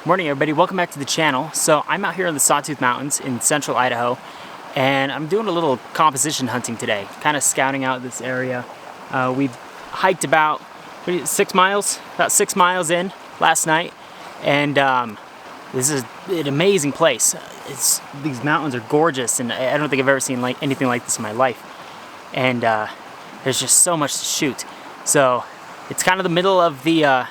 Morning everybody, welcome back to the channel. So I'm out here in the Sawtooth Mountains in central Idaho, and I'm doing a little composition hunting today, kind of scouting out this area. We hiked about 6 miles, in last night, and this is an amazing place. These mountains are gorgeous, and I don't think I've ever seen anything like this in my life. And there's just so much to shoot. So it's kind of the middle of the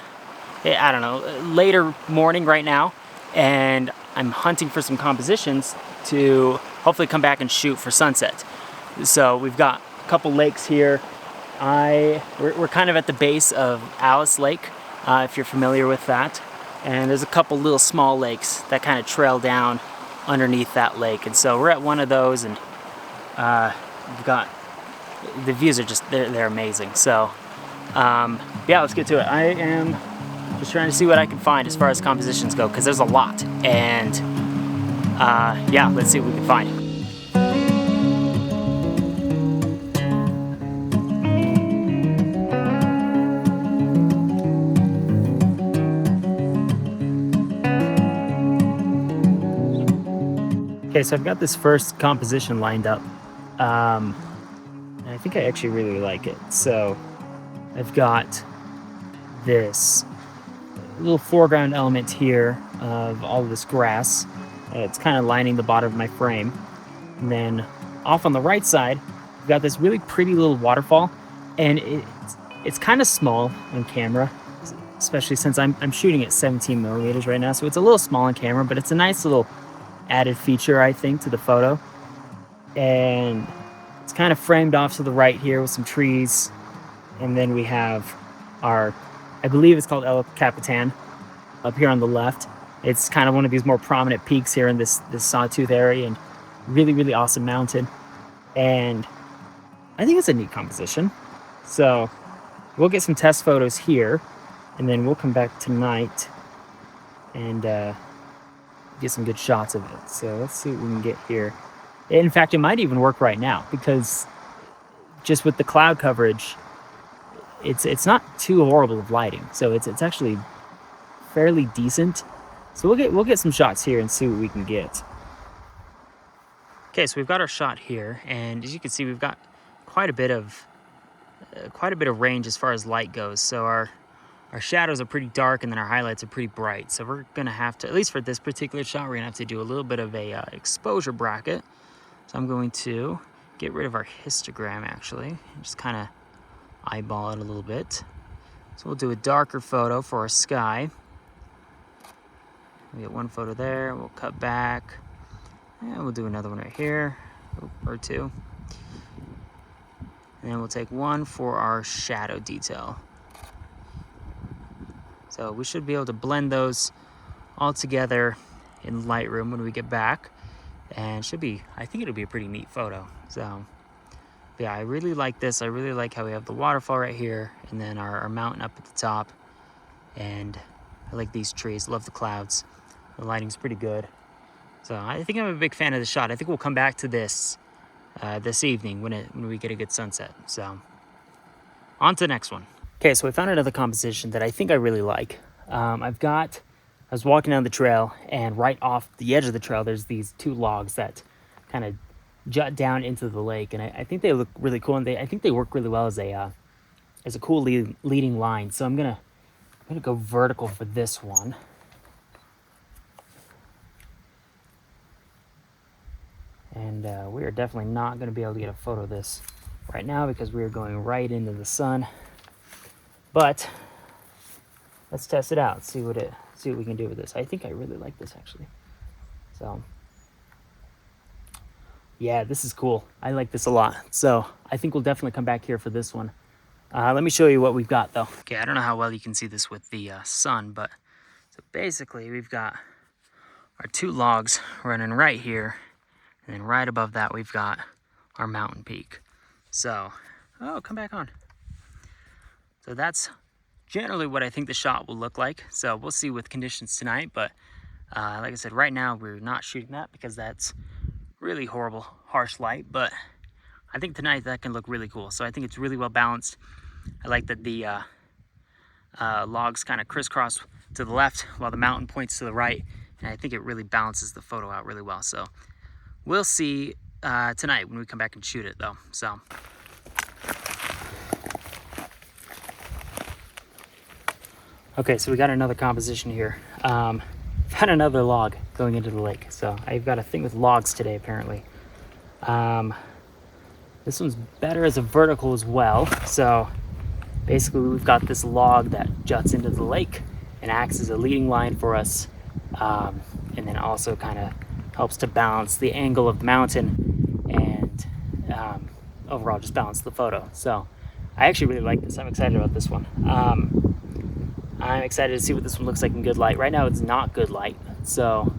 I don't know, later morning right now, and I'm hunting for some compositions to hopefully come back and shoot for sunset. So we've got a couple lakes here. We're kind of at the base of Alice Lake, if you're familiar with that. And there's a couple little small lakes that kind of trail down underneath that lake. And so we're at one of those, and we've got, the views are just, they're amazing. So yeah, let's get to it. I am just trying to see what I can find as far as compositions go, because there's a lot. And yeah, let's see what we can find. Okay, so I've got this first composition lined up. And I think I actually really like it. So I've got this little foreground element here of all of this grass. It's kind of lining the bottom of my frame. And then off on the right side, we've got this really pretty little waterfall. And it's kind of small on camera, especially since I'm shooting at 17 millimeters right now. So it's a little small on camera, but it's a nice little added feature, I think, to the photo. And it's kind of framed off to the right here with some trees. And then we have our, I believe it's called El Capitan, up here on the left. It's kind of one of these more prominent peaks here in this Sawtooth area, and really, really awesome mountain. And I think it's a neat composition. So we'll get some test photos here, and then we'll come back tonight and get some good shots of it. So let's see what we can get here. In fact, it might even work right now, because just with the cloud coverage, it's not too horrible of lighting. So it's actually fairly decent. So we'll get some shots here and see what we can get. Okay, so we've got our shot here, and as you can see, we've got quite a bit of range as far as light goes. So our shadows are pretty dark, and then our highlights are pretty bright. So we're gonna have to, at least for this particular shot, we're gonna have to do a little bit of a exposure bracket. So I'm going to get rid of our histogram, actually, and just kind of eyeball it a little bit. So we'll do a darker photo for our sky. We get one photo there, we'll cut back, and we'll do another one right here, or two. And then we'll take one for our shadow detail. So we should be able to blend those all together in Lightroom when we get back. And should be, I think it'll be a pretty neat photo. So yeah, I really like this. I really like how we have the waterfall right here, and then our mountain up at the top. And I like these trees, love the clouds. The lighting's pretty good. So I think I'm a big fan of the shot. I think we'll come back to this this evening when we get a good sunset. So on to the next one. Okay, so I found another composition that I think I really like. I was walking down the trail, and right off the edge of the trail, there's these two logs that kind of jut down into the lake, and I think they look really cool, and I think they work really well as a cool leading line. So I'm gonna go vertical for this one. And we are definitely not going to be able to get a photo of this right now because we are going right into the sun. But let's test it out, see what we can do with this. I think I really like this, actually. So yeah, this is cool. I like this a lot. So I think we'll definitely come back here for this one. Let me show you what we've got, though. Okay, I don't know how well you can see this with the sun, but so basically we've got our two logs running right here. And then right above that, we've got our mountain peak. So, oh, come back on. So that's generally what I think the shot will look like. So we'll see with conditions tonight. But like I said, right now we're not shooting that because that's really horrible, harsh light. But I think tonight that can look really cool. So I think it's really well balanced. I like that the logs kind of crisscross to the left while the mountain points to the right, and I think it really balances the photo out really well. So we'll see tonight when we come back and shoot it though. So okay, so we got another composition here. Found another log going into the lake. So I've got a thing with logs today apparently. This one's better as a vertical as well. So basically we've got this log that juts into the lake and acts as a leading line for us, and then also kind of helps to balance the angle of the mountain and overall just balance the photo. So I actually really like this. I'm excited about this one. I'm excited to see what this one looks like in good light. Right now it's not good light, so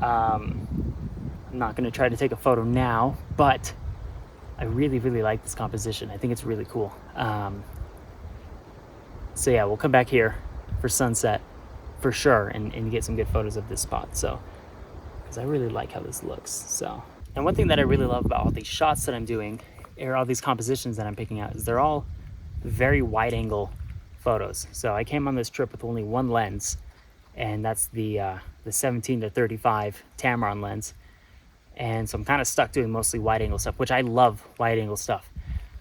I'm not going to try to take a photo now, but I really like this composition. I think it's really cool. So yeah, we'll come back here for sunset for sure and get some good photos of this spot. So, because I really like how this looks. So, and one thing that I really love about all these shots that I'm doing, or all these compositions that I'm picking out, is they're all very wide angle photos. So I came on this trip with only one lens, and that's the 17-35 Tamron lens. And so I'm kind of stuck doing mostly wide angle stuff, which I love wide angle stuff.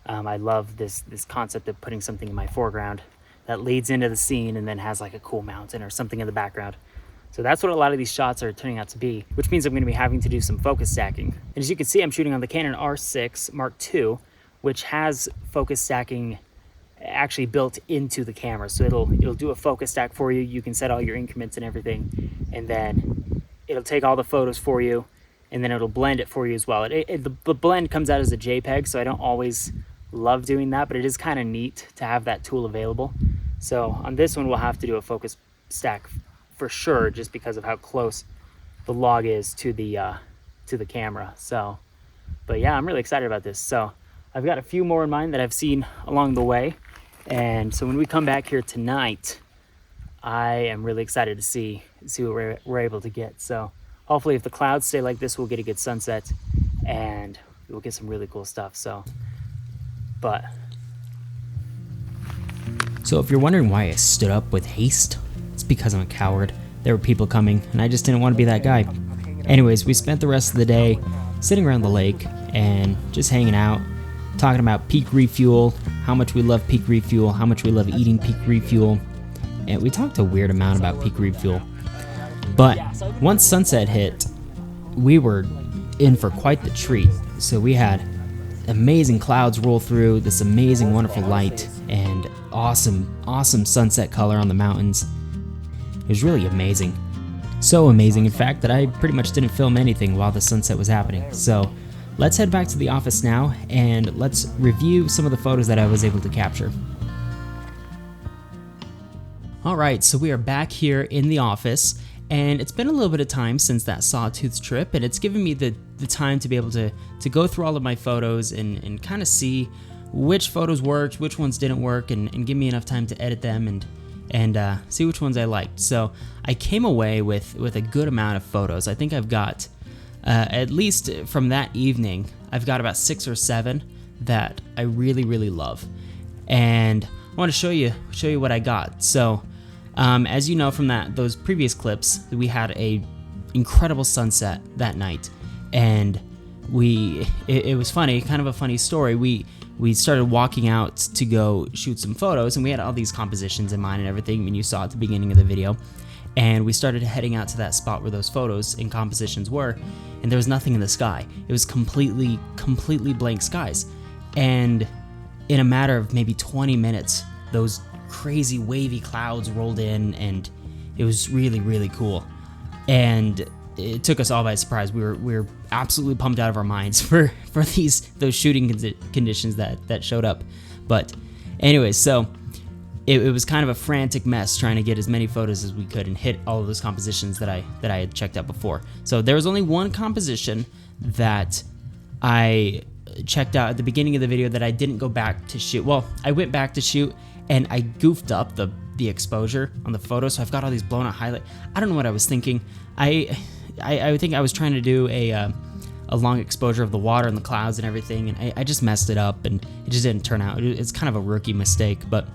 I love this concept of putting something in my foreground that leads into the scene and then has like a cool mountain or something in the background. So that's what a lot of these shots are turning out to be, which means I'm going to be having to do some focus stacking. And as you can see, I'm shooting on the Canon R6 Mark II, which has focus stacking actually built into the camera. So it'll do a focus stack for you. You can set all your increments and everything, and then it'll take all the photos for you, and then it'll blend it for you as well. The blend comes out as a JPEG, so I don't always love doing that, but it is kind of neat to have that tool available. So on this one, we'll have to do a focus stack for sure, just because of how close the log is to the camera. So, but yeah, I'm really excited about this. So I've got a few more in mind that I've seen along the way. And so when we come back here tonight, I am really excited to see what we're able to get. So hopefully if the clouds stay like this, we'll get a good sunset and we'll get some really cool stuff. So if you're wondering why I stood up with haste, it's because I'm a coward. There were people coming and I just didn't want to be that guy. Anyways, we spent the rest of the day sitting around the lake and just hanging out, talking about peak refuel, how much we love peak refuel, how much we love eating peak refuel, and we talked a weird amount about peak refuel. But once sunset hit, we were in for quite the treat. So we had amazing clouds roll through, this amazing, wonderful light, and awesome sunset color on the mountains. It was really amazing. So amazing, in fact, that I pretty much didn't film anything while the sunset was happening. So let's head back to the office now, and let's review some of the photos that I was able to capture. Alright, so we are back here in the office, and it's been a little bit of time since that Sawtooth trip, and it's given me the time to be able to go through all of my photos and kind of see which photos worked, which ones didn't work, and give me enough time to edit them and see which ones I liked. So I came away with a good amount of photos. I think I've got, at least from that evening, I've got about 6 or 7 that I really love. And I want to show you what I got. So as you know from those previous clips, we had a incredible sunset that night, and it was funny, kind of a funny story. We started walking out to go shoot some photos, and we had all these compositions in mind and everything, and you saw at the beginning of the video. And we started heading out to that spot where those photos and compositions were, and there was nothing in the sky. It was completely blank skies. And in a matter of maybe 20 minutes, those crazy wavy clouds rolled in, and it was really cool. And it took us all by surprise. We were absolutely pumped out of our minds for those shooting conditions that showed up. But anyways, so it was kind of a frantic mess trying to get as many photos as we could and hit all of those compositions that I had checked out before. So there was only one composition that I checked out at the beginning of the video that I didn't go back to shoot. Well, I went back to shoot and I goofed up the exposure on the photo, so I've got all these blown out highlights. I don't know what I was thinking. I think I was trying to do a long exposure of the water and the clouds and everything, and I just messed it up, and it just didn't turn out. It's kind of a rookie mistake, but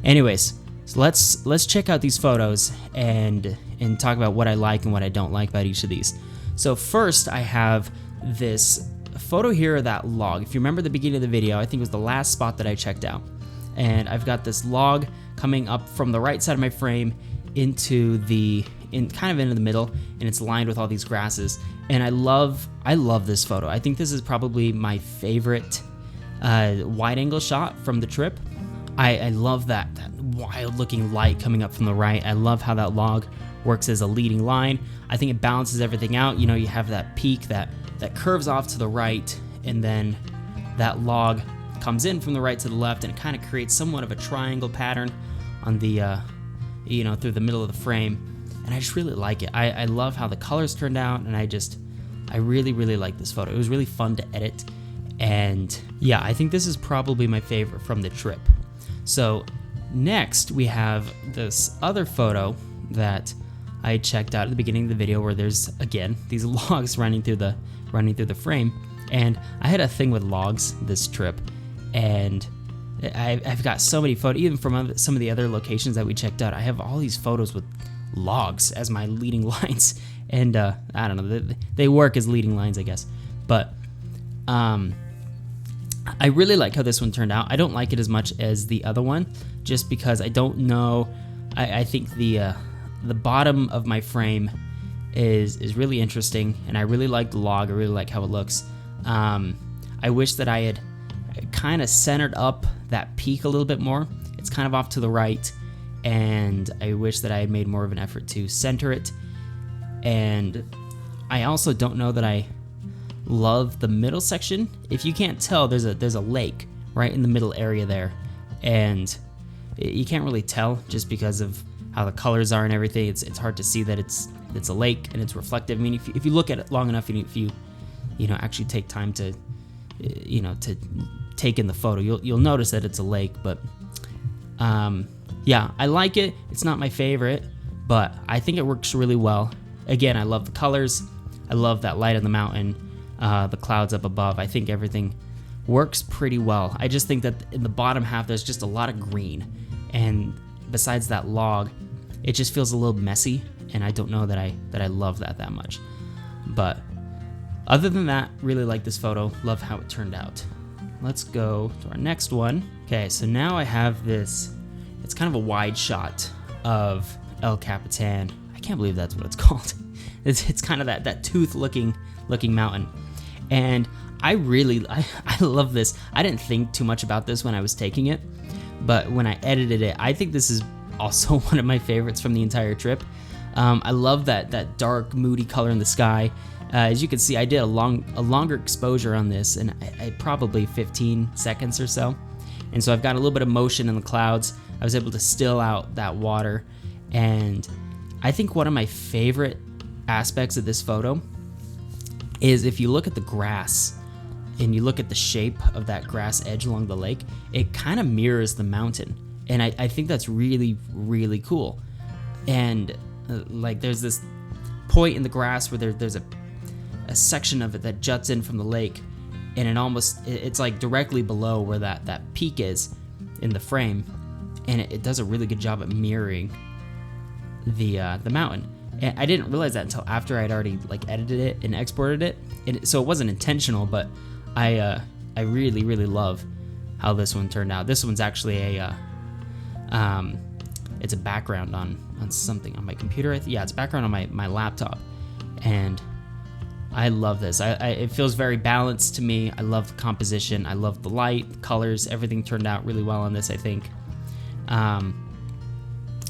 anyways, So let's check out these photos and talk about what I like and what I don't like about each of these. So first, I have this photo here of that log. If you remember the beginning of the video, I think it was the last spot that I checked out. And I've got this log coming up from the right side of my frame into kind of into the middle, and it's lined with all these grasses. And I love this photo. I think this is probably my favorite wide angle shot from the trip. I love that wild looking light coming up from the right. I love how that log works as a leading line. I think it balances everything out. You know, you have that peak that curves off to the right, and then that log comes in from the right to the left, and it kind of creates somewhat of a triangle pattern on the through the middle of the frame. And I just really like it. I love how the colors turned out, and I really like this photo. It was really fun to edit, and yeah, I think this is probably my favorite from the trip. So next we have this other photo that I checked out at the beginning of the video, where there's again these logs running through the frame. And I had a thing with logs this trip, and I've got so many photos, even from some of the other locations that we checked out. I have all these photos with logs as my leading lines, and I don't know, they work as leading lines, I guess. But I really like how this one turned out. I don't like it as much as the other one, just because I don't know. I think the bottom of my frame is really interesting, and I really like the log. I really like how it looks. I wish that I had kind of centered up that peak a little bit more. It's kind of off to the right, and I wish that I had made more of an effort to center it. And I also don't know that I love the middle section. If you can't tell, there's a lake right in the middle area there, and you can't really tell just because of how the colors are and everything. It's hard to see that it's a lake and it's reflective. I mean, if you look at it long enough, and if you actually take time to to take in the photo, you'll notice that it's a lake. But yeah, I like it. It's not my favorite, but I think it works really well. Again, I love the colors. I love that light on the mountain, the clouds up above. I think everything works pretty well. I just think that in the bottom half, there's just a lot of green, and besides that log, it just feels a little messy, and I don't know that I love that much. But other than that, really like this photo. Love how it turned out. Let's go to our next one. Okay, so now I have this. It's kind of a wide shot of El Capitan. I can't believe that's what it's called. It's kind of that tooth looking mountain, and I love this. I didn't think too much about this when I was taking it, but when I edited it, I think this is also one of my favorites from the entire trip. I love that dark, moody color in the sky. As you can see, I did a longer exposure on this, and I probably 15 seconds or so. And so I've got a little bit of motion in the clouds. I was able to still out that water, and I think one of my favorite aspects of this photo is if you look at the grass and you look at the shape of that grass edge along the lake, it kind of mirrors the mountain. And I think that's really, really cool. And like there's this point in the grass where there's a section of it that juts in from the lake, and it's like directly below where that peak is in the frame, and it does a really good job at mirroring the mountain. And I didn't realize that until after I'd already like edited it and exported it, and so it wasn't intentional, but I really, really love how this one turned out. This one's actually it's a background on something on my computer. It's background on my laptop, and I love this. It feels very balanced to me. I love the composition. I love the light, the colors. Everything turned out really well on this, I think.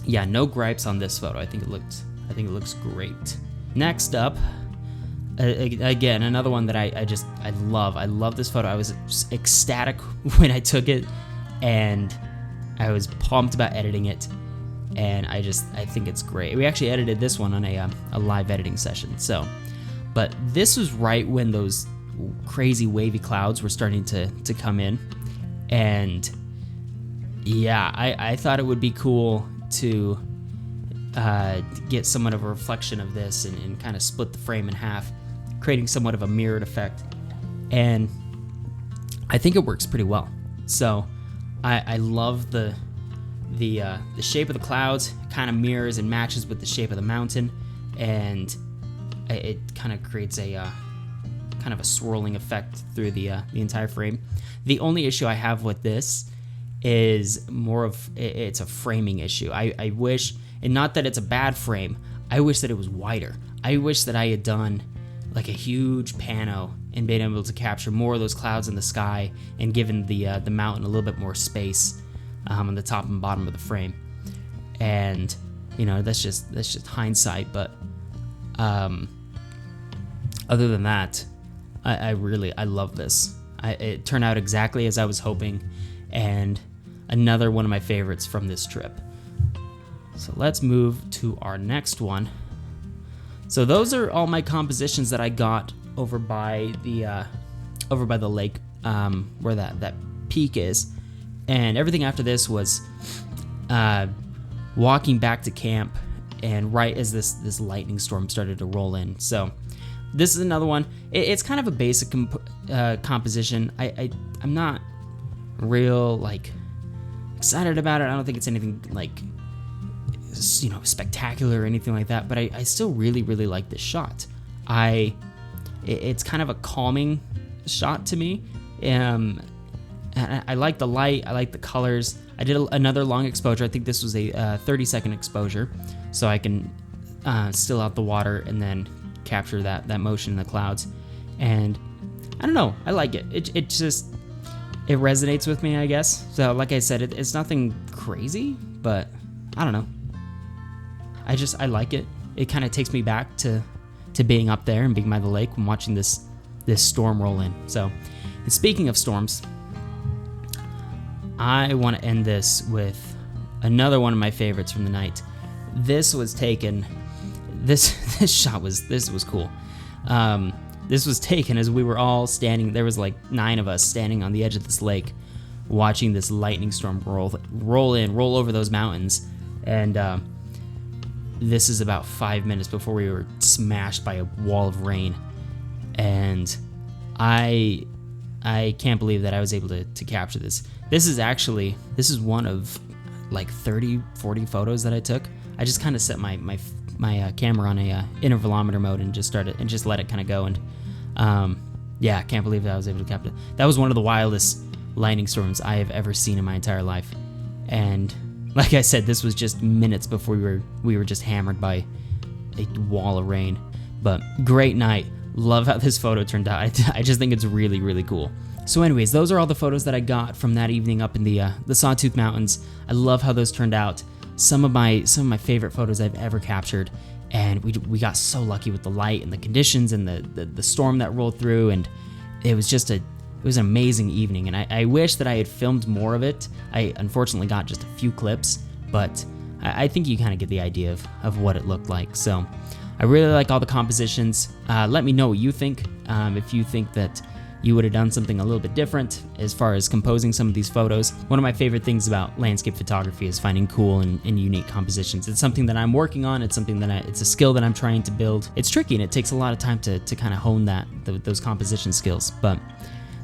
Yeah, no gripes on this photo. I think it looks great. Next up, again, another one that I love. I love this photo. I was ecstatic when I took it, and I was pumped about editing it, and I think it's great. We actually edited this one on a live editing session. But this was right when those crazy wavy clouds were starting to come in, and yeah, I thought it would be cool to get somewhat of a reflection of this and kind of split the frame in half, creating somewhat of a mirrored effect, and I think it works pretty well. So I love the the shape of the clouds kind of mirrors and matches with the shape of the mountain, and it kind of creates a kind of a swirling effect through the entire frame. The only issue I have with this is more of it's a framing issue. I wish, and not that it's a bad frame, I wish that it was wider. I wish that I had done like a huge pano and been able to capture more of those clouds in the sky and given the mountain a little bit more space on the top and bottom of the frame. And that's just hindsight, but other than that, I love this. It turned out exactly as I was hoping, and another one of my favorites from this trip. So let's move to our next one. So those are all my compositions that I got over by the lake, where that peak is, and everything after this was walking back to camp, and right as this lightning storm started to roll in. So this is another one. It's kind of a basic composition. I'm not real excited about it. I don't think it's anything spectacular or anything like that, but I still really like this shot. It's kind of a calming shot to me. I like the light, I like the colors. I did another long exposure. I think this was a 30-second exposure, so I can still out the water and then capture that motion in the clouds. And I don't know, I like it. It just resonates with me, I guess. So like I said, it's nothing crazy, but I don't know. I like it. It kind of takes me back to being up there and being by the lake and watching this storm roll in. So, and speaking of storms, I want to end this with another one of my favorites from the night. This was taken. This shot was cool. This was taken as we were all standing. There was 9 of us standing on the edge of this lake, watching this lightning storm roll over those mountains, and this is about 5 minutes before we were smashed by a wall of rain. And I can't believe that I was able to capture this. This is one of 30, 40 photos that I took. I just kind of set my camera on a intervalometer mode and just let it kind of go. And I can't believe that I was able to capture it. That was one of the wildest lightning storms I have ever seen in my entire life. And like I said, this was just minutes before we were just hammered by a wall of rain. But great night. Love how this photo turned out. I just think it's really cool. So anyways, those are all the photos that I got from that evening up in the Sawtooth Mountains. I love how those turned out. Some of my favorite photos I've ever captured, and we got so lucky with the light and the conditions and the storm that rolled through, and it was an amazing evening. And I wish that I had filmed more of it. I unfortunately got just a few clips, but I think you kind of get the idea of what it looked like. So I really like all the compositions. Let me know what you think. If you think that you would have done something a little bit different as far as composing some of these photos. One of my favorite things about landscape photography is finding cool and unique compositions. It's something that I'm working on. It's something that it's a skill that I'm trying to build. It's tricky and it takes a lot of time to kind of hone those composition skills, but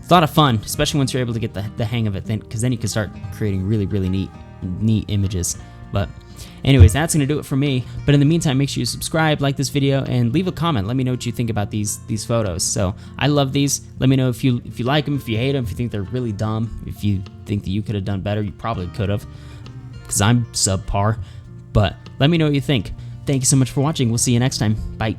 it's a lot of fun, especially once you're able to get the hang of it, because then you can start creating really neat images. But anyways, that's gonna do it for me. But in the meantime, make sure you subscribe, like this video, and leave a comment. Let me know what you think about these photos. So I love these. Let me know if you like them, if you hate them, if you think they're really dumb, if you think that you could have done better. You probably could have, because I'm subpar. But let me know what you think. Thank you so much for watching. We'll see you next time. Bye.